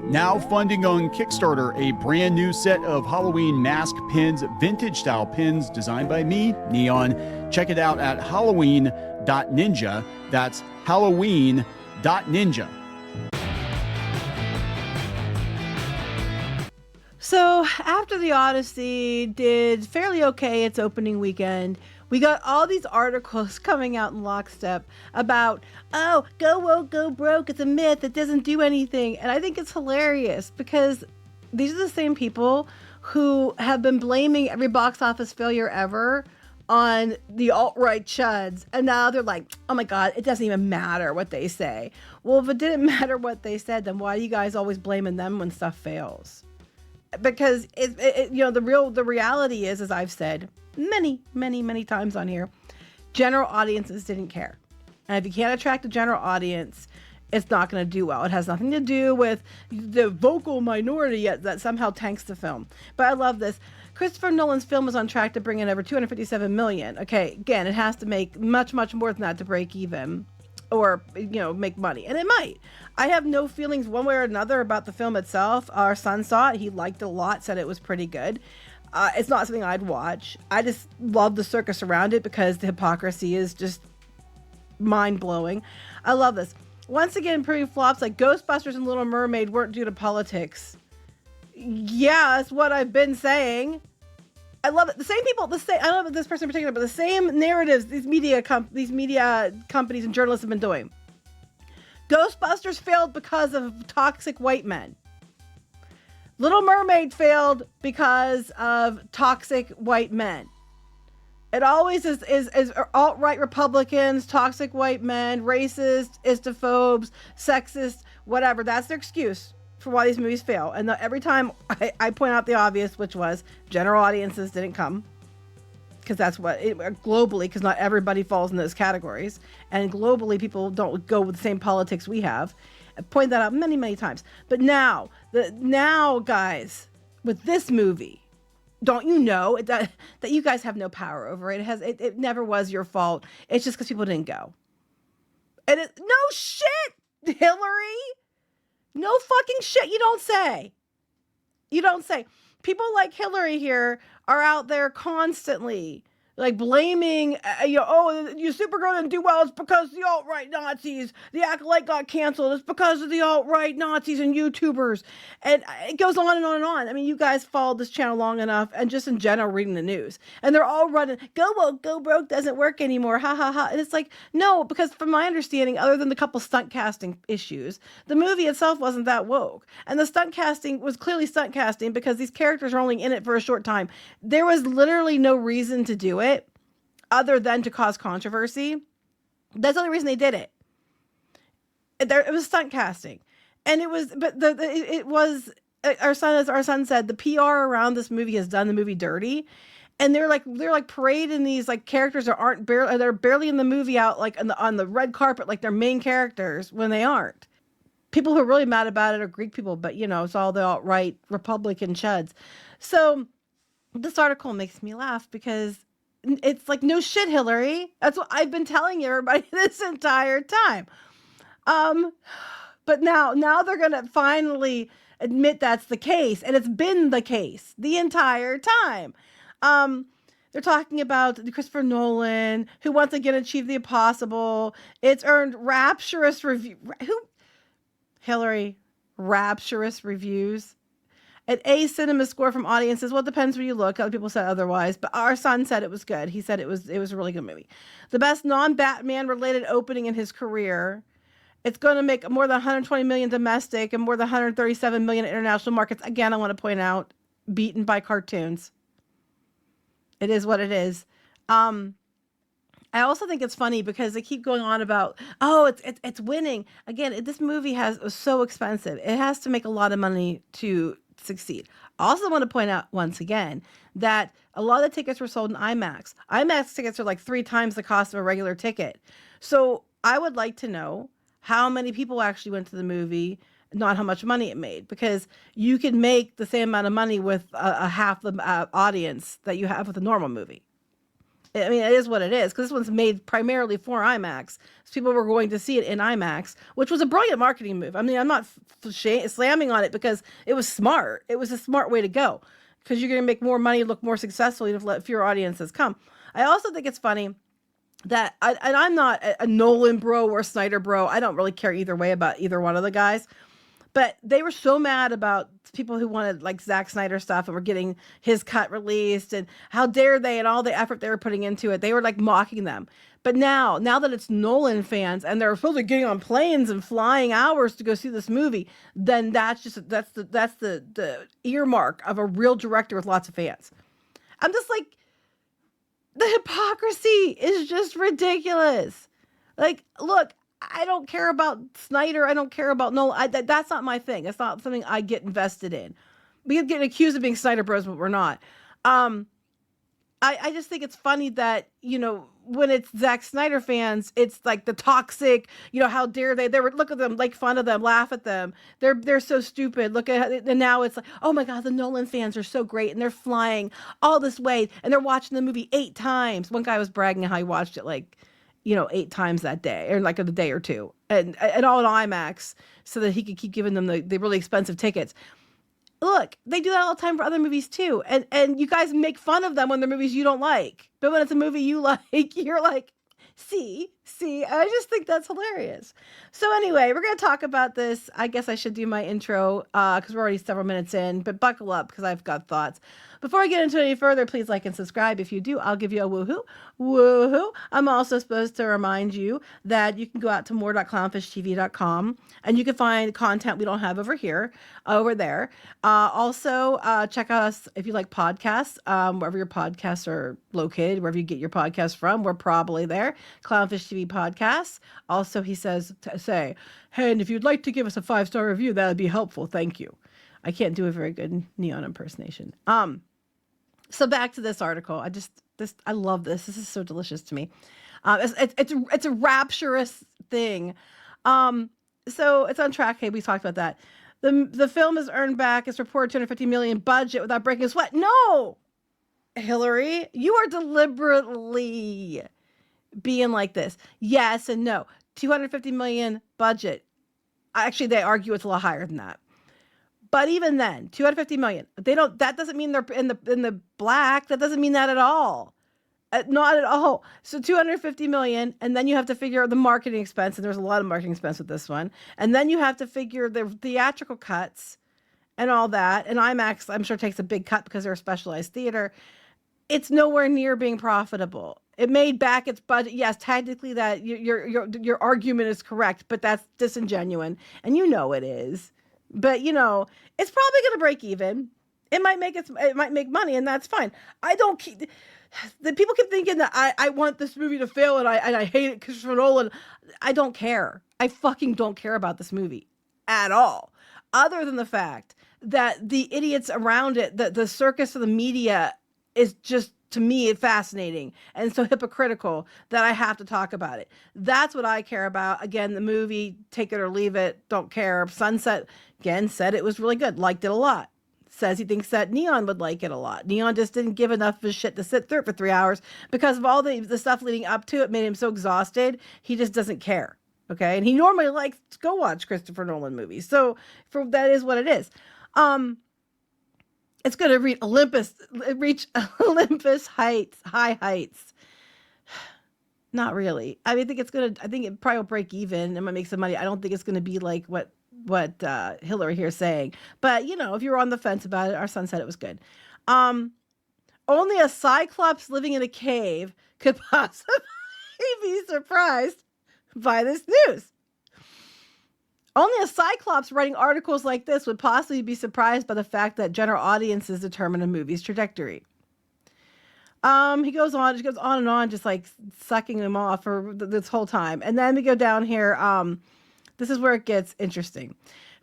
Now funding on Kickstarter a brand new set of Halloween mask pins, vintage style pins designed by me, Kneon. Check it out at halloween.ninja. That's halloween.ninja. So after the Odyssey did fairly okay its opening weekend, we got all these articles coming out in lockstep about, oh, go woke, go broke. It's a myth. It doesn't do anything. And I think it's hilarious because these are the same people who have been blaming every box office failure ever on the alt-right chuds. And now they're like, oh my God, it doesn't even matter what they say. Well, if it didn't matter what they said, then why are you guys always blaming them when stuff fails? Because the reality is, as I've said many times on here, general audiences didn't care. And if you can't attract a general audience, it's not going to do well. It has nothing to do with the vocal minority that somehow tanks the film. But I love this. Christopher Nolan's film is on track to bring in over $257 million. Okay, again, it has to make much more than that to break even or, make money. And it might. I have no feelings one way or another about the film itself. Our son saw it. He liked it a lot, said it was pretty good. It's not something I'd watch. I just love the circus around it because the hypocrisy is just mind-blowing. I love this. Once again, pretty flops like Ghostbusters and Little Mermaid weren't due to politics. Yeah, that's what I've been saying. I love it. The same people, I don't know this person in particular, but the same narratives these media companies and journalists have been doing. Ghostbusters failed because of toxic white men. Little Mermaid failed because of toxic white men. It always is alt-right Republicans, toxic white men, racist, istophobes, sexist, whatever. That's their excuse for why these movies fail. And every time I point out the obvious, which was general audiences didn't come. Because that's globally, because not everybody falls in those categories. And globally, people don't go with the same politics we have. I point that out many times. But now, guys, with this movie, don't you know that you guys have no power over it? It never was your fault. It's just because people didn't go. And no shit, Hillary. No fucking shit. You don't say. People like Hillary here are out there constantly like blaming, you Supergirl didn't do well. It's because the alt-right Nazis. The Acolyte got canceled. It's because of the alt-right Nazis and YouTubers. And it goes on and on and on. I mean, you guys followed this channel long enough and just in general reading the news. And they're all running, go woke, go broke doesn't work anymore. Ha ha ha. And it's like, no, because from my understanding, other than the couple stunt casting issues, the movie itself wasn't that woke. And the stunt casting was clearly stunt casting because these characters are only in it for a short time. There was literally no reason to do it other than to cause controversy. That's the only reason they did it. It was stunt casting. And it was, but it was, our son said, the PR around this movie has done the movie dirty. And they're like parading these like characters that they're barely in the movie out like on the red carpet, like they're main characters when they aren't. People who are really mad about it are Greek people, but it's all the alt-right Republican chuds. So this article makes me laugh because it's like, no shit, Hillary. That's what I've been telling everybody this entire time. But now they're going to finally admit that's the case. And it's been the case the entire time. They're talking about Christopher Nolan, who once again achieved the impossible. It's earned rapturous Hillary, rapturous reviews. An A cinema score from audiences. Well, it depends where you look. Other people said otherwise, but our son said it was good. He said it was a really good movie. The best non-Batman related opening in his career. It's going to make more than 120 million domestic and more than 137 million international markets. Again, I want to point out, beaten by cartoons. It is what it is. I also think it's funny because they keep going on about, it's winning. Again, this movie was so expensive. It has to make a lot of money to succeed. I also want to point out once again that a lot of the tickets were sold in IMAX. IMAX tickets are like 3 times the cost of a regular ticket. So I would like to know how many people actually went to the movie, not how much money it made, because you can make the same amount of money with a half the audience that you have with a normal movie. I mean, it is what it is, because this one's made primarily for IMAX. So people were going to see it in IMAX, which was a brilliant marketing move. I mean, I'm not slamming on it because it was smart. It was a smart way to go, because you're going to make more money, look more successful, if let fewer audiences come. I also think it's funny that, and I'm not a Nolan bro or Snyder bro. I don't really care either way about either one of the guys. But they were so mad about people who wanted like Zack Snyder stuff and were getting his cut released, and how dare they, and all the effort they were putting into it. They were like mocking them. But now that it's Nolan fans and they're supposed to be getting on planes and flying hours to go see this movie, then that's the earmark of a real director with lots of fans. I'm just like, the hypocrisy is just ridiculous. Like, look, I don't care about Snyder. I don't care about Nolan. That's not my thing. It's not something I get invested in. We get accused of being Snyder bros, but we're not. I just think it's funny that, when it's Zack Snyder fans, it's like the toxic, how dare they? They were, look at them, make fun of them, laugh at them. They're so stupid. Look at, and now it's like, oh my God, the Nolan fans are so great, and they're flying all this way, and they're watching the movie 8 times. One guy was bragging how he watched it 8 times that day, or like a day or two, and all in IMAX, so that he could keep giving them the really expensive tickets. Look, they do that all the time for other movies too. And you guys make fun of them when they're movies you don't like. But when it's a movie you like, you're like, see, I just think that's hilarious. So anyway, we're going to talk about this. I guess I should do my intro because we're already several minutes in, but buckle up because I've got thoughts. Before I get into it any further, please like and subscribe. If you do, I'll give you a woohoo. Woohoo. I'm also supposed to remind you that you can go out to more.clownfishtv.com and you can find content we don't have over there. Also, check out us if you like podcasts, wherever your podcasts are located, wherever you get your podcasts from. We're probably there. Clownfish TV podcasts. Also, he says to say, hey, and if you'd like to give us a 5-star review, that would be helpful. Thank you. I can't do a very good Kneon impersonation. So back to this article. I love this. This is so delicious to me. It's a rapturous thing. So it's on track. Hey, we talked about that. The film has earned back its reported $250 million budget without breaking a sweat. No, Hillary, you are deliberately being like this. Yes and no. $250 million budget. Actually, they argue it's a lot higher than that. But even then, $250 million. That doesn't mean they're in the black. That doesn't mean that at all. Not at all. So $250 million, and then you have to figure the marketing expense, and there's a lot of marketing expense with this one. And then you have to figure the theatrical cuts and all that. And IMAX, I'm sure, takes a big cut because they're a specialized theater. It's nowhere near being profitable. It made back its budget. Yes, technically that your argument is correct, but that's disingenuous, and it is. But it's probably going to break even. It might make money, and that's fine. The people keep thinking that I want this movie to fail and I hate it because Christopher Nolan. I don't care. I fucking don't care about this movie at all. Other than the fact that the idiots around it, the circus of the media is just, to me, fascinating and so hypocritical that I have to talk about it. That's what I care about. Again, the movie, take it or leave it, don't care. Sunset, again, said it was really good, liked it a lot. Says he thinks that Kneon would like it a lot. Kneon just didn't give enough of his shit to sit through it for 3 hours because of all the stuff leading up to it made him so exhausted. He just doesn't care. Okay. And he normally likes to go watch Christopher Nolan movies. So that is what it is. It's going to reach Olympus high heights. Not really. I think it probably will break even and might make some money. I don't think it's going to be like what Hillary here is saying. But, if you were on the fence about it, our son said it was good. Only a cyclops living in a cave could possibly be surprised by this news. Only a cyclops writing articles like this would possibly be surprised by the fact that general audiences determine a movie's trajectory. He goes on and on, just like sucking him off for this whole time. And then we go down here. This is where it gets interesting.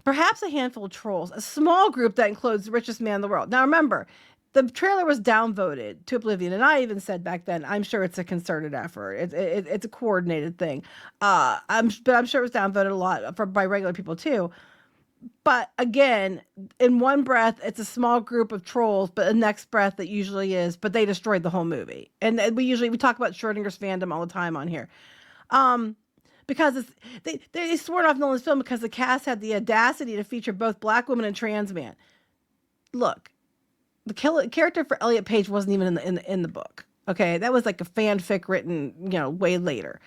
Perhaps a handful of trolls, a small group that includes the richest man in the world. Now remember, the trailer was downvoted to oblivion, and I even said back then, I'm sure it's a concerted effort. It's a coordinated thing. But I'm sure it was downvoted a lot by regular people too. But again, in one breath, it's a small group of trolls, but the next breath it usually is, but they destroyed the whole movie. And we talk about Schrodinger's fandom all the time on here. Because they sworn off Nolan's film because the cast had the audacity to feature both black women and trans man. Look, the character for Elliot Page wasn't even in the book. Okay, that was like a fanfic written, way later.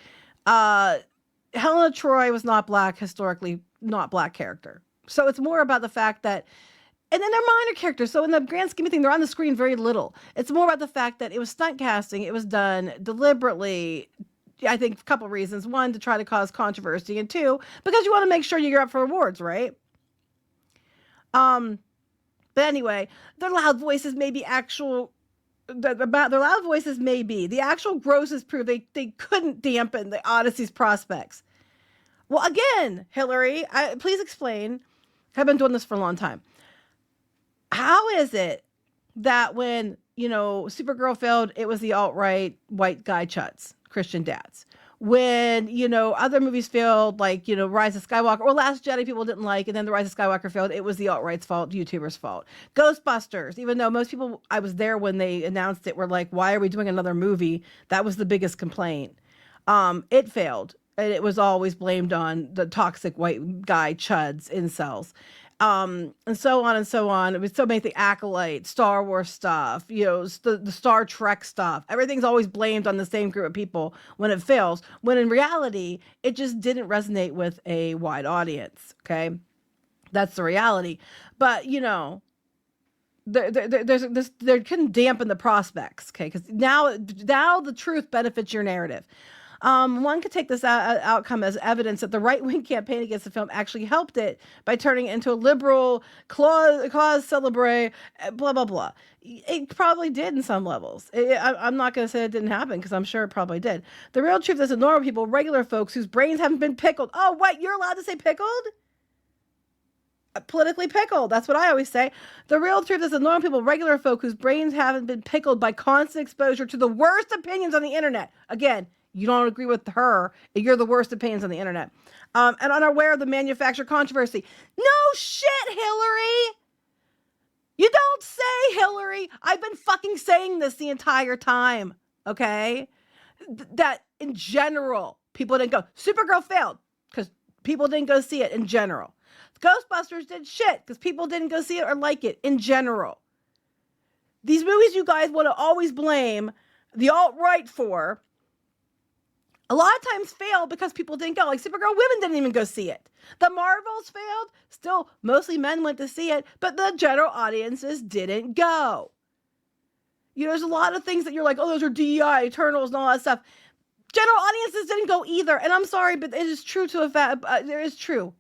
Helena Troy was not black, historically not black character. So it's more about the fact that, and then they're minor characters. So in the grand scheme of things, they're on the screen very little. It's more about the fact that it was stunt casting. It was done deliberately. I think a couple of reasons. One, to try to cause controversy, and two, because you want to make sure you're up for awards, right? But anyway, their loud voices may be actual. Their loud voices may be the actual grosses proof they couldn't dampen the Odyssey's prospects. Well, again, Hillary, please explain. I've been doing this for a long time. How is it that when, Supergirl failed, it was the alt-right white guy chuds, Christian dads? When, other movies failed, like, Rise of Skywalker or Last Jedi people didn't like, and then the Rise of Skywalker failed, it was the alt-right's fault, YouTubers' fault. Ghostbusters, even though most people, I was there when they announced it, were like, why are we doing another movie? That was the biggest complaint. It failed. And it was always blamed on the toxic white guy chuds, incels. And so on and so on. It was so many things, Acolyte, Star Wars stuff, the Star Trek stuff. Everything's always blamed on the same group of people when it fails, when in reality, it just didn't resonate with a wide audience, okay? That's the reality. But, there couldn't dampen the prospects, okay? Because now the truth benefits your narrative. One could take this outcome as evidence that the right-wing campaign against the film actually helped it by turning it into a liberal cause celebre, blah, blah, blah. It probably did in some levels. I'm not going to say it didn't happen because I'm sure it probably did. The real truth is that normal people, regular folks whose brains haven't been pickled. Oh, what? You're allowed to say pickled? Politically pickled. That's what I always say. The real truth is that normal people, regular folk whose brains haven't been pickled by constant exposure to the worst opinions on the internet. Again, you don't agree with her, you're the worst opinions on the internet. And unaware of the manufactured controversy. No shit, Hillary! You don't say, Hillary! I've been fucking saying this the entire time, okay? That in general, people didn't go. Supergirl failed because people didn't go see it in general. Ghostbusters did shit because people didn't go see it or like it in general. These movies you guys want to always blame the alt-right for, a lot of times fail because people didn't go. Like Supergirl, women didn't even go see it. The Marvels failed. Still, mostly men went to see it, but the general audiences didn't go. There's a lot of things that you're like, oh, those are DEI, Eternals, and all that stuff. General audiences didn't go either. And I'm sorry, but it is true to a fact. There is truth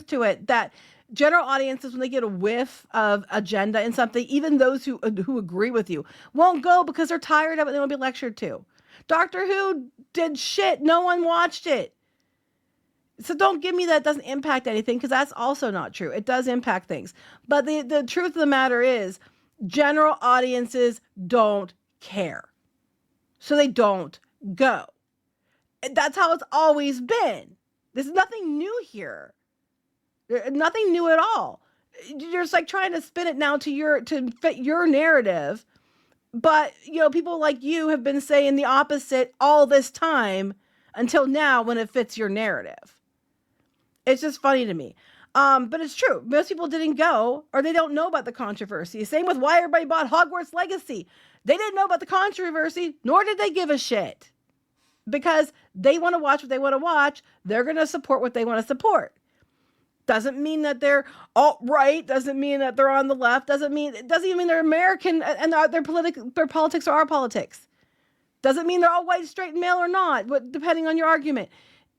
to it that general audiences, when they get a whiff of agenda in something, even those who agree with you, won't go because they're tired of it. They won't be lectured to. Doctor Who did shit. No one watched it. So don't give me that it doesn't impact anything, because that's also not true. It does impact things. But the truth of the matter is, general audiences don't care. So they don't go. That's how it's always been. There's nothing new here. Nothing new at all. You're just like trying to spin it now to fit your narrative. But, people like you have been saying the opposite all this time until now when it fits your narrative. It's just funny to me. But it's true. Most people didn't go, or they don't know about the controversy. Same with why everybody bought Hogwarts Legacy. They didn't know about the controversy, nor did they give a shit. Because they want to watch what they want to watch. They're going to support what they want to support. Doesn't mean that they're alt-right. Doesn't mean that they're on the left. It doesn't even mean they're American and their politics are our politics. Doesn't mean they're all white, straight, and male or not, depending on your argument.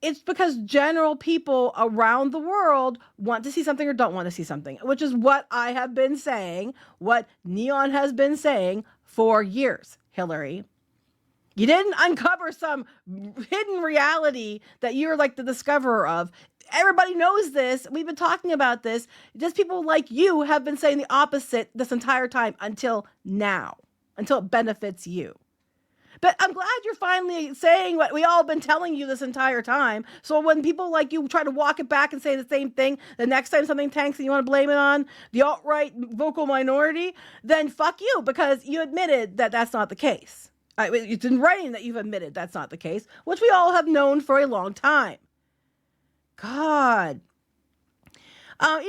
It's because general people around the world want to see something or don't want to see something, which is what I have been saying, what Kneon has been saying for years, Hillary. You didn't uncover some hidden reality that you're like the discoverer of. Everybody knows this. We've been talking about this. Just people like you have been saying the opposite this entire time until now, until it benefits you. But I'm glad you're finally saying what we all been telling you this entire time. So when people like you try to walk it back and say the same thing, the next time something tanks and you want to blame it on the alt-right vocal minority, then fuck you, because you admitted that that's not the case. It's in writing that you've admitted that's not the case, which we all have known for a long time. God.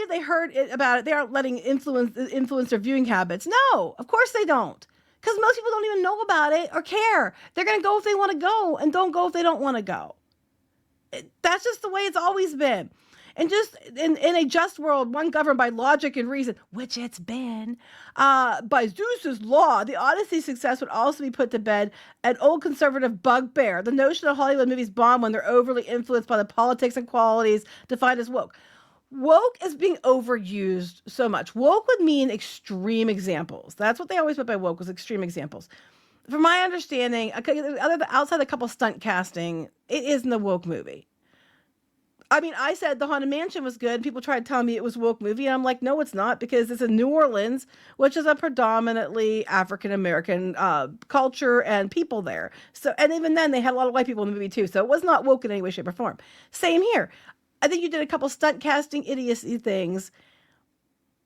They heard about it. They aren't letting influence their viewing habits. No, of course they don't. Because most people don't even know about it or care. They're going to go if they want to go and don't go if they don't want to go. That's just the way it's always been. And just in a just world, one governed by logic and reason, which it's been, by Zeus's law, the Odyssey's success would also be put to bed, an old conservative bugbear, the notion that Hollywood movies bomb when they're overly influenced by the politics and qualities defined as woke. Woke is being overused so much. Woke would mean extreme examples. That's what they always meant by woke, was extreme examples. From my understanding, outside a couple stunt casting, it isn't a woke movie. I mean, I said The Haunted Mansion was good. People tried to tell me it was a woke movie. And I'm like, no, it's not, because it's in New Orleans, which is a predominantly African-American culture and people there. So, and even then, they had a lot of white people in the movie too. So it was not woke in any way, shape, or form. Same here. I think you did a couple stunt casting idiocy things,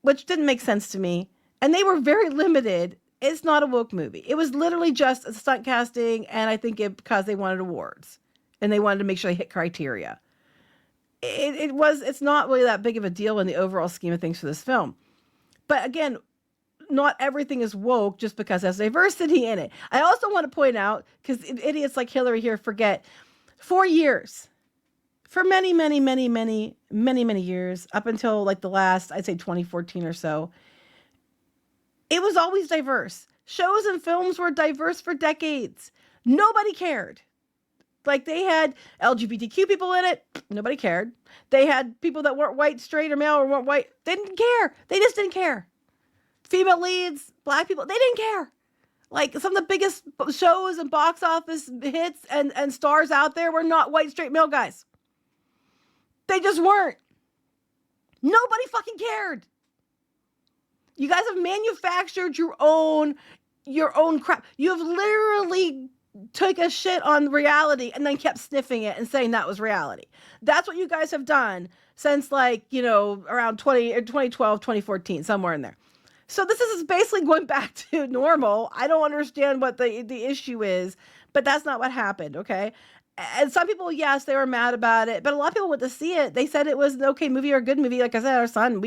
which didn't make sense to me. And they were very limited. It's not a woke movie. It was literally just a stunt casting. And I think because they wanted awards and they wanted to make sure they hit criteria. It's not really that big of a deal in the overall scheme of things for this film. But again, not everything is woke just because there's diversity in it. I also want to point out, because idiots like Hillary here forget, 4 years, for many, many, many, many, many, many years, up until like the last, I'd say 2014 or so, it was always diverse. Shows and films were diverse for decades. Nobody cared. Like, they had LGBTQ people in it. Nobody cared. They had people that weren't white, straight, or male, or weren't white. They didn't care. They just didn't care. Female leads, black people, they didn't care. Like, some of the biggest shows and box office hits and stars out there were not white, straight, male guys. They just weren't. Nobody fucking cared. You guys have manufactured your own crap. You have literally took a shit on reality and then kept sniffing it and saying that was reality. That's what you guys have done since, like, around 2012, 2014, somewhere in there. So this is basically going back to normal. I don't understand what the issue is, but that's not what happened, okay? And some people, yes, they were mad about it, but a lot of people went to see it. They said it was an okay movie or a good movie. Like I said, our son,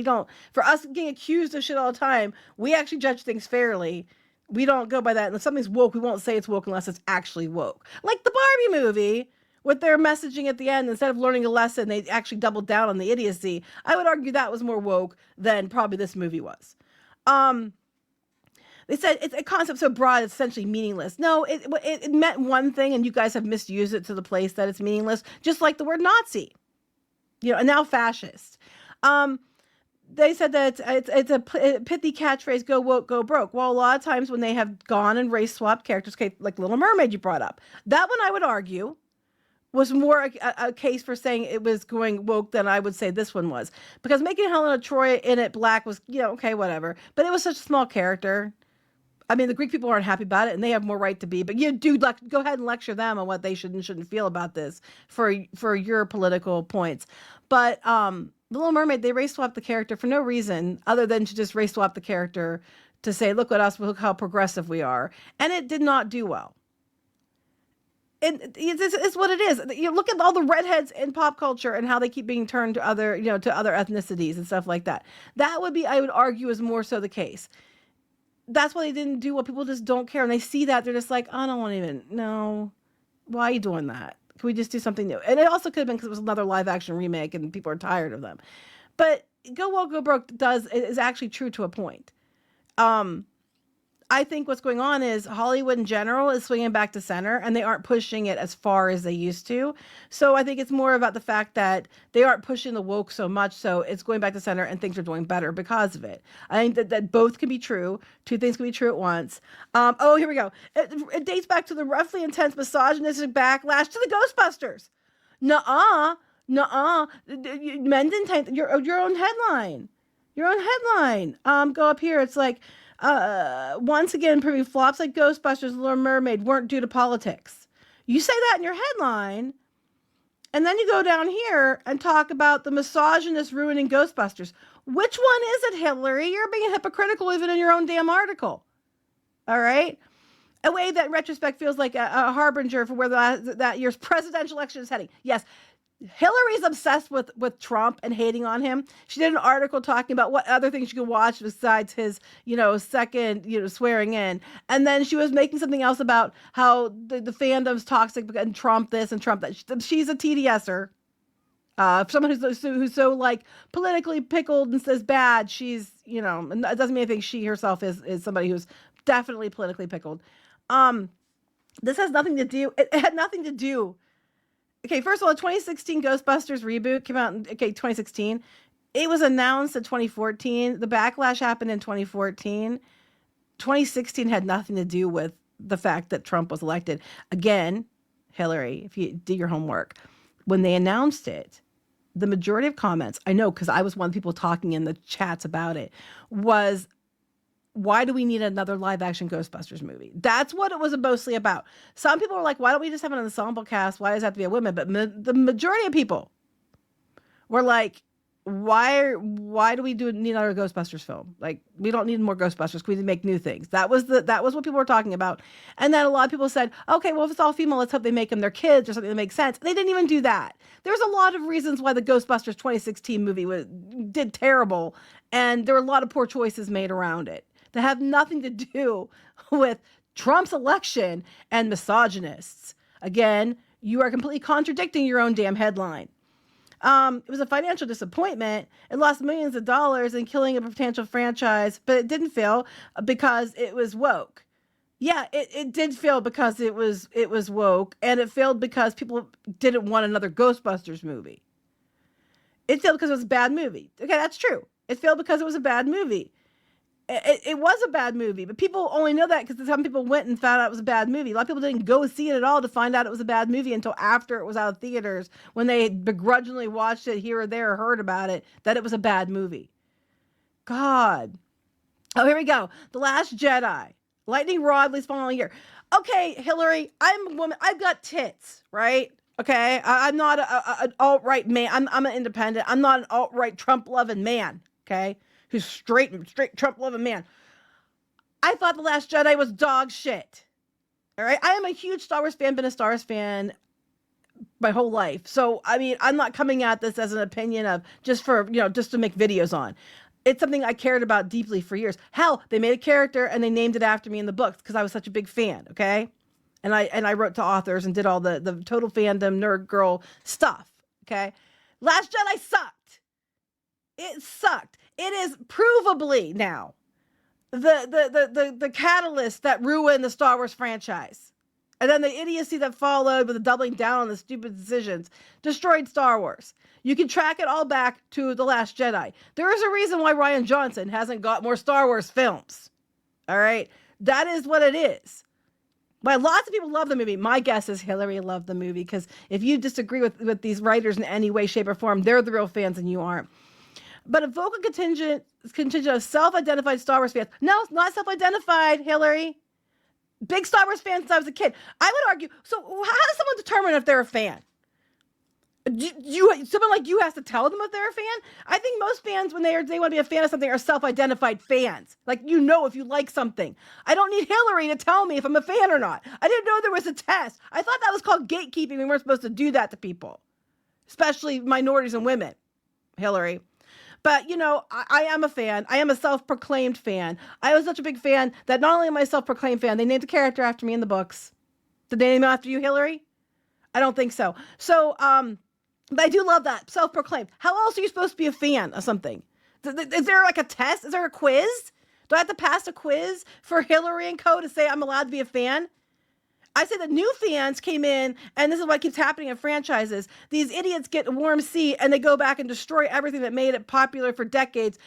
for us getting accused of shit all the time, we actually judge things fairly. We don't go by that. And if something's woke, we won't say it's woke unless it's actually woke. Like the Barbie movie with their messaging at the end, instead of learning a lesson, they actually doubled down on the idiocy. I would argue that was more woke than probably this movie was. They said it's a concept so broad, it's essentially meaningless. No, it meant one thing, and you guys have misused it to the place that it's meaningless, just like the word Nazi, and now fascist. They said that it's a pithy catchphrase, go woke, go broke. Well, a lot of times when they have gone and race swapped characters, like Little Mermaid you brought up, that one I would argue was more a case for saying it was going woke than I would say this one was. Because making Helena Troy in it black was, okay, whatever. But it was such a small character. I mean, the Greek people aren't happy about it, and they have more right to be. But you do go ahead and lecture them on what they should and shouldn't feel about this for your political points. But The Little Mermaid, they race swapped the character for no reason other than to just race swap the character to say, look at us, look how progressive we are. And it did not do well. It's what it is. You look at all the redheads in pop culture and how they keep being turned to other ethnicities and stuff like that. That would be, I would argue, is more so the case. That's why they didn't do what people just don't care. And they see that, they're just like, I don't want to even, no. Why are you doing that? Can we just do something new? And it also could have been because it was another live action remake and people are tired of them. But Go Woke, Go Broke is actually true to a point. I think what's going on is Hollywood in general is swinging back to center, and they aren't pushing it as far as they used to. So I think it's more about the fact that they aren't pushing the woke so much, so it's going back to center and things are doing better because of it. I think that both can be true. Two things can be true at once. Here we go. It dates back to the roughly intense misogynistic backlash to the Ghostbusters. Nuh-uh. Men didn't take your own headline. Your own headline. Go up here. It's like, Once again, proving flops like Ghostbusters and Little Mermaid weren't due to politics. You say that in your headline, and then you go down here and talk about the misogynist ruining Ghostbusters. Which one is it, Hillary? You're being hypocritical even in your own damn article. All right? A way that, in retrospect, feels like a harbinger for where that year's presidential election is heading. Yes, Hillary's obsessed with Trump and hating on him. She did an article talking about what other things you can watch besides his, second, swearing in. And then she was making something else about how the fandom's toxic and Trump this and Trump that. She's a TDSer. Someone who's so like politically pickled and says bad. She's, and it doesn't mean anything. She herself is somebody who's definitely politically pickled. This has nothing to do. It had nothing to do. Okay, first of all, the 2016 Ghostbusters reboot came out in 2016. It was announced in 2014. The backlash happened in 2014. 2016 had nothing to do with the fact that Trump was elected. Again, Hillary, if you do your homework, when they announced it, the majority of comments, I know because I was one of the people talking in the chats about it, was, why do we need another live action Ghostbusters movie? That's what it was mostly about. Some people were like, why don't we just have an ensemble cast? Why does it have to be a woman? But the majority of people were like, why do we need another Ghostbusters film? Like, we don't need more Ghostbusters. We need to make new things. That was what people were talking about. And then a lot of people said, okay, well, if it's all female, let's hope they make them their kids or something that makes sense. They didn't even do that. There's a lot of reasons why the Ghostbusters 2016 movie did terrible. And there were a lot of poor choices made around it that have nothing to do with Trump's election and misogynists. Again, you are completely contradicting your own damn headline. It was a financial disappointment. It lost millions of dollars in killing a potential franchise, but it didn't fail because it was woke. Yeah, it did fail because it was woke, and it failed because people didn't want another Ghostbusters movie. It failed because it was a bad movie. Okay, that's true. It failed because it was a bad movie. It was a bad movie, but people only know that because some people went and found out it was a bad movie. A lot of people didn't go see it at all to find out it was a bad movie until after it was out of theaters, when they begrudgingly watched it here or there or heard about it, that it was a bad movie. God. Oh, here we go. The Last Jedi. Lightning rod leaves falling here. Okay, Hillary, I'm a woman. I've got tits, right? Okay, I'm not an alt-right man. I'm an independent. I'm not an alt-right Trump-loving man, okay? Who's straight Trump-loving man. I thought The Last Jedi was dog shit. All right? I am a huge Star Wars fan, been a Star Wars fan my whole life. So, I mean, I'm not coming at this as an opinion of just to make videos on. It's something I cared about deeply for years. Hell, they made a character and they named it after me in the books because I was such a big fan, okay? And I wrote to authors and did all the total fandom, nerd girl stuff, okay? Last Jedi sucked. It sucked. It is provably now the catalyst that ruined the Star Wars franchise. And then the idiocy that followed with the doubling down on the stupid decisions destroyed Star Wars. You can track it all back to The Last Jedi. There is a reason why Rian Johnson hasn't got more Star Wars films. All right? That is what it is. But lots of people love the movie. My guess is Hillary loved the movie, because if you disagree with these writers in any way, shape, or form, they're the real fans and you aren't. But a vocal contingent of self-identified Star Wars fans. No, not self-identified, Hillary. Big Star Wars fan since I was a kid. I would argue, so how does someone determine if they're a fan? Someone like you has to tell them if they're a fan? I think most fans, when they want to be a fan of something, are self-identified fans. Like, if you like something. I don't need Hillary to tell me if I'm a fan or not. I didn't know there was a test. I thought that was called gatekeeping. We weren't supposed to do that to people, especially minorities and women, Hillary. But, I am a fan. I am a self-proclaimed fan. I was such a big fan that not only am I a self-proclaimed fan, they named a character after me in the books. Did they name it after you, Hillary? I don't think so. So, but I do love that. Self-proclaimed. How else are you supposed to be a fan of something? Is there like a test? Is there a quiz? Do I have to pass a quiz for Hillary and co to say I'm allowed to be a fan? I say that new fans came in, and this is what keeps happening in franchises. These idiots get a warm seat, and they go back and destroy everything that made it popular for decades,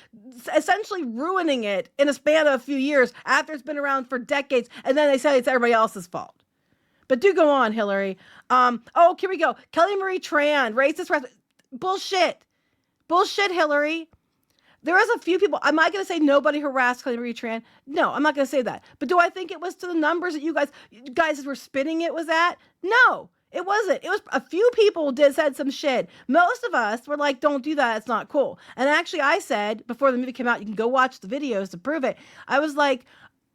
essentially ruining it in a span of a few years after it's been around for decades, and then they say it's everybody else's fault. But do go on, Hillary. Here we go. Kelly Marie Tran, racist. Bullshit. Bullshit, Hillary. There is a few people. Am I going to say nobody harassed Kelly Marie Tran? No, I'm not going to say that. But do I think it was to the numbers that you guys were spinning it was at? No, it wasn't. It was a few people said some shit. Most of us were like, don't do that. It's not cool. And actually, I said before the movie came out, you can go watch the videos to prove it. I was like,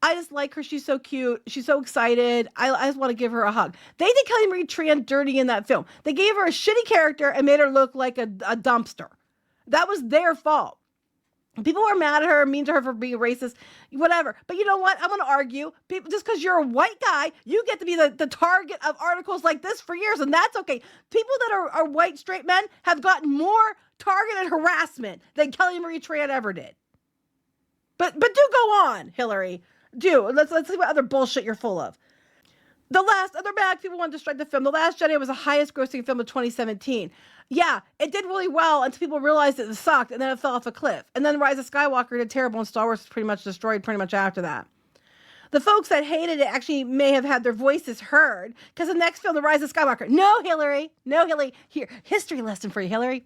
I just like her. She's so cute. She's so excited. I just want to give her a hug. They did Kelly Marie Tran dirty in that film. They gave her a shitty character and made her look like a dumpster. That was their fault. People were mad at her, mean to her for being racist, whatever. But you know what? I'm going to argue. People, just because you're a white guy, you get to be the target of articles like this for years, and that's okay. People that are white straight men have gotten more targeted harassment than Kelly Marie Tran ever did. But do go on, Hillary. Do. Let's see what other bullshit you're full of. Other bad people wanted to strike the film. The Last Jedi was the highest grossing film of 2017. Yeah, it did really well until people realized it sucked, and then it fell off a cliff. And then Rise of Skywalker did terrible, and Star Wars was pretty much destroyed pretty much after that. The folks that hated it actually may have had their voices heard, because the next film, The Rise of Skywalker. No, Hillary. Here, history lesson for you, Hillary.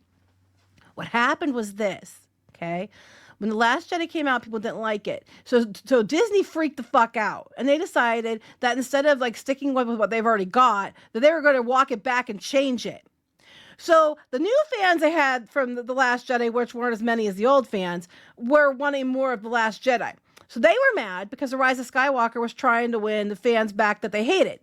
What happened was this, okay? When The Last Jedi came out, people didn't like it. So Disney freaked the fuck out. And they decided that instead of like sticking with what they've already got, that they were going to walk it back and change it. So the new fans they had from The Last Jedi, which weren't as many as the old fans, were wanting more of The Last Jedi. So they were mad because The Rise of Skywalker was trying to win the fans back that they hated.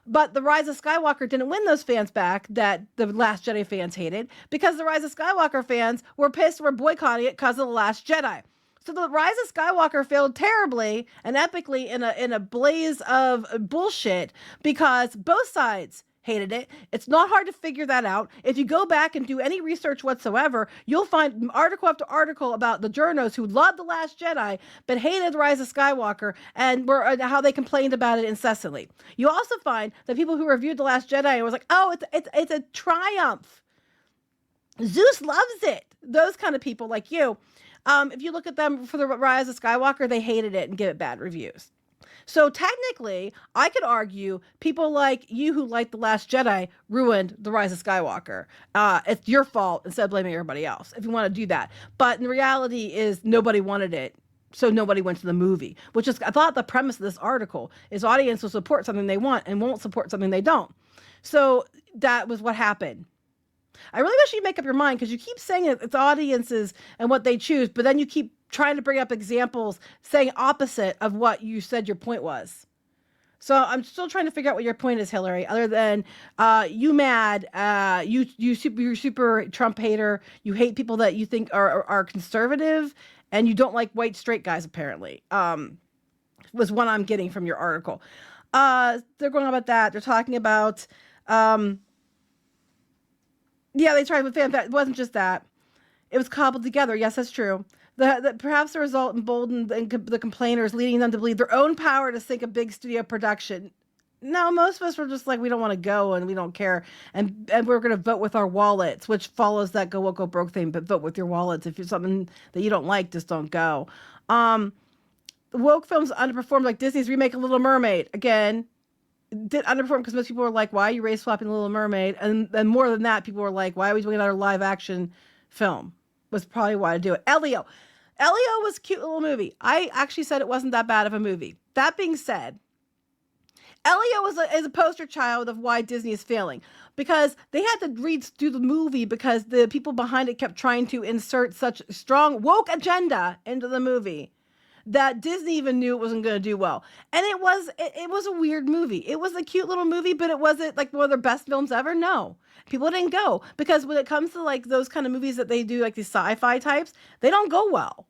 But The Rise of Skywalker didn't win those fans back that the Last Jedi fans hated, because The Rise of Skywalker fans were pissed, were boycotting it because of The Last Jedi. So The Rise of Skywalker failed terribly and epically in a blaze of bullshit because both sides hated it. It's not hard to figure that out. If you go back and do any research whatsoever, you'll find article after article about the journos who loved The Last Jedi but hated The Rise of Skywalker and were how they complained about it incessantly. You also find that people who reviewed The Last Jedi and was like, oh, it's a triumph. Zeus loves it. Those kind of people like you. If you look at them for The Rise of Skywalker, they hated it and give it bad reviews. So technically, I could argue people like you who like The Last Jedi ruined The Rise of Skywalker. It's your fault instead of blaming everybody else, if you want to do that. But the reality is nobody wanted it, so nobody went to the movie, which is, I thought the premise of this article is audience will support something they want and won't support something they don't. So that was what happened. I really wish you'd make up your mind, because you keep saying it's audiences and what they choose, but then you keep trying to bring up examples saying opposite of what you said your point was. So I'm still trying to figure out what your point is, Hillary, other than you mad, you're super Trump hater, you hate people that you think are conservative, and you don't like white straight guys, apparently, was what I'm getting from your article. They're going on about that. They're talking about... yeah, they tried with fans. It wasn't just that. It was cobbled together. Yes, that's true. Perhaps the result emboldened the complainers, leading them to believe their own power to sink a big studio production. No, most of us were just like, we don't want to go and we don't care. And we're going to vote with our wallets, which follows that go woke, go broke thing, but vote with your wallets. If you're something that you don't like, just don't go. Woke films underperformed, like Disney's remake of Little Mermaid. Again, did underperform because most people were like, why are you race swapping Little Mermaid? And more than that, people were like, why are we doing another live action film? Was probably why to do it. Elio was a cute little movie. I actually said it wasn't that bad of a movie. That being said, Elio is a poster child of why Disney is failing, because they had to redo the movie because the people behind it kept trying to insert such strong woke agenda into the movie that Disney even knew it wasn't going to do well. And it was a weird movie. It was a cute little movie, but it wasn't like one of their best films ever. No, people didn't go, because when it comes to like those kind of movies that they do, like these sci-fi types, they don't go well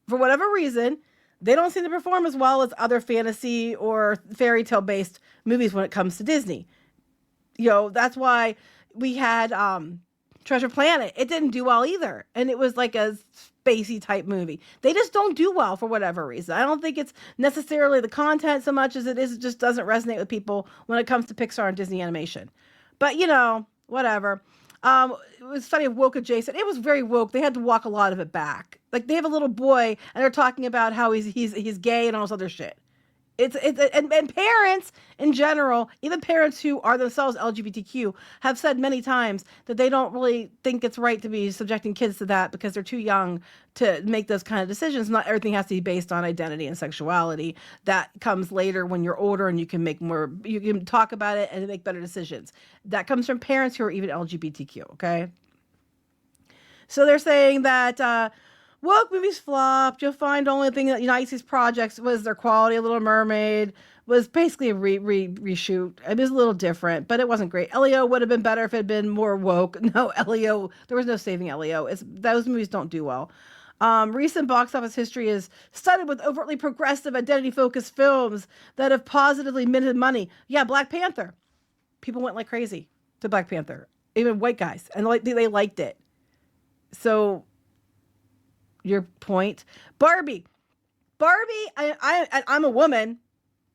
for whatever reason. They don't seem to perform as well as other fantasy or fairy tale based movies when it comes to Disney. You know, that's why we had Treasure Planet. It didn't do well either. And it was like a spacey type movie. They just don't do well for whatever reason. I don't think it's necessarily the content so much as it just doesn't resonate with people when it comes to Pixar and Disney animation. But, you know, whatever. It was funny, woke adjacent. It was very woke. They had to walk a lot of it back. Like, they have a little boy and they're talking about how he's gay and all this other shit. And parents in general, even parents who are themselves LGBTQ, have said many times that they don't really think it's right to be subjecting kids to that because they're too young to make those kind of decisions. Not everything has to be based on identity and sexuality. That comes later when you're older and you can talk about it and make better decisions. That comes from parents who are even LGBTQ, okay? So they're saying that woke movies flopped. You'll find the only thing that unites these projects was their quality. A Little Mermaid was basically a reshoot. It was a little different, but it wasn't great. Leo would have been better if it had been more woke. No, Leo, there was no saving Leo. Those movies don't do well. Recent box office history is studded with overtly progressive, identity-focused films that have positively minted money. Yeah, Black Panther. People went like crazy to Black Panther, even white guys, and they liked it. So, your point, Barbie, I'm a woman.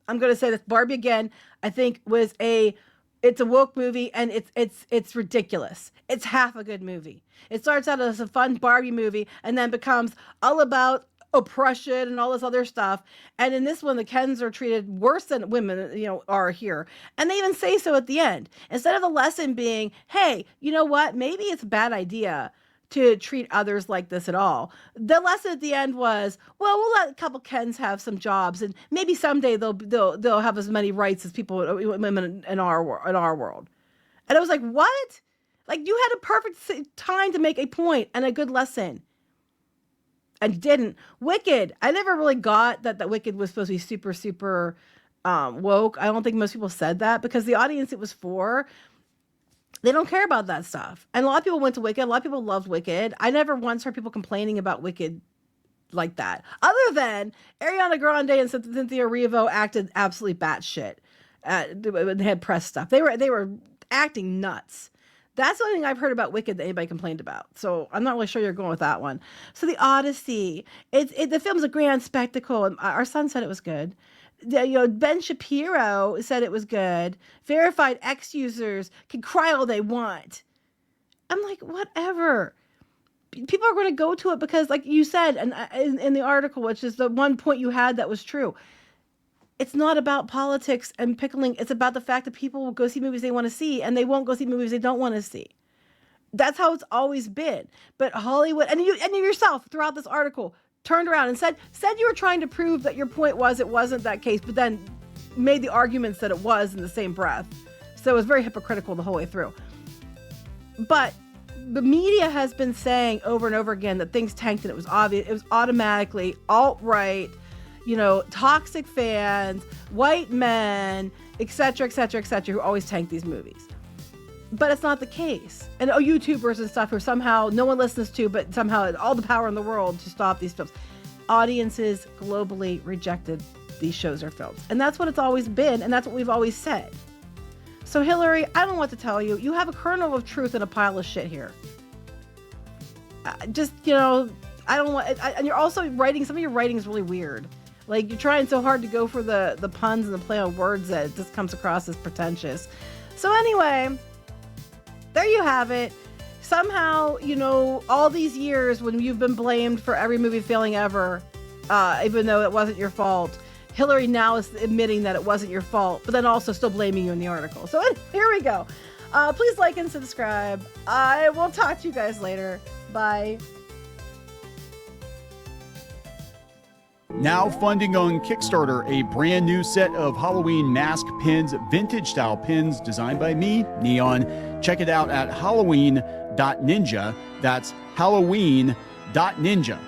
I'm going to say this. Barbie again, I think it's a woke movie and it's ridiculous. It's half a good movie. It starts out as a fun Barbie movie and then becomes all about oppression and all this other stuff. And in this one, the Kens are treated worse than women, are here. And they even say so at the end. Instead of the lesson being, hey, you know what? Maybe it's a bad idea to treat others like this at all. The lesson at the end was, well, we'll let a couple Kens have some jobs, and maybe someday they'll have as many rights as people, women in our world. And I was like, what? Like, you had a perfect time to make a point and a good lesson, and didn't. Wicked. I never really got that Wicked was supposed to be super, super woke. I don't think most people said that because the audience it was for, they don't care about that stuff. And a lot of people went to Wicked. A lot of people loved Wicked. I never once heard people complaining about Wicked like that. Other than Ariana Grande and Cynthia Erivo acted absolutely batshit. They had press stuff. They were acting nuts. That's the only thing I've heard about Wicked that anybody complained about. So I'm not really sure you're going with that one. So the Odyssey. The film's a grand spectacle. And our son said it was good. Ben Shapiro said it was good. Verified X users can cry all they want. I'm like, whatever. People are going to go to it because, like you said, and in the article, which is the one point you had that was true, it's not about politics and pickling. It's about the fact that people will go see movies they want to see, and they won't go see movies they don't want to see. That's how it's always been. But Hollywood, and you yourself throughout this article, turned around and said you were trying to prove that your point was it wasn't that case, but then made the arguments that it was in the same breath. So it was very hypocritical the whole way through. But the media has been saying over and over again that things tanked and it was obvious. It was automatically alt-right, toxic fans, white men, etc., who always tank these movies. But it's not the case. And YouTubers and stuff who somehow no one listens to, but somehow all the power in the world to stop these films. Audiences globally rejected these shows or films. And that's what it's always been, and that's what we've always said. So Hillary, I don't know what to tell you. You have a kernel of truth and a pile of shit here. I don't want... and you're also writing... Some of your writing is really weird. Like, you're trying so hard to go for the puns and the play on words that it just comes across as pretentious. So anyway... there you have it. Somehow, all these years when you've been blamed for every movie failing ever, even though it wasn't your fault, Hillary now is admitting that it wasn't your fault, but then also still blaming you in the article. So here we go. Please like and subscribe. I will talk to you guys later. Bye. Now funding on Kickstarter a brand new set of Halloween mask pins, vintage style pins designed by me, Kneon. Check it out at halloween.ninja. That's halloween.ninja.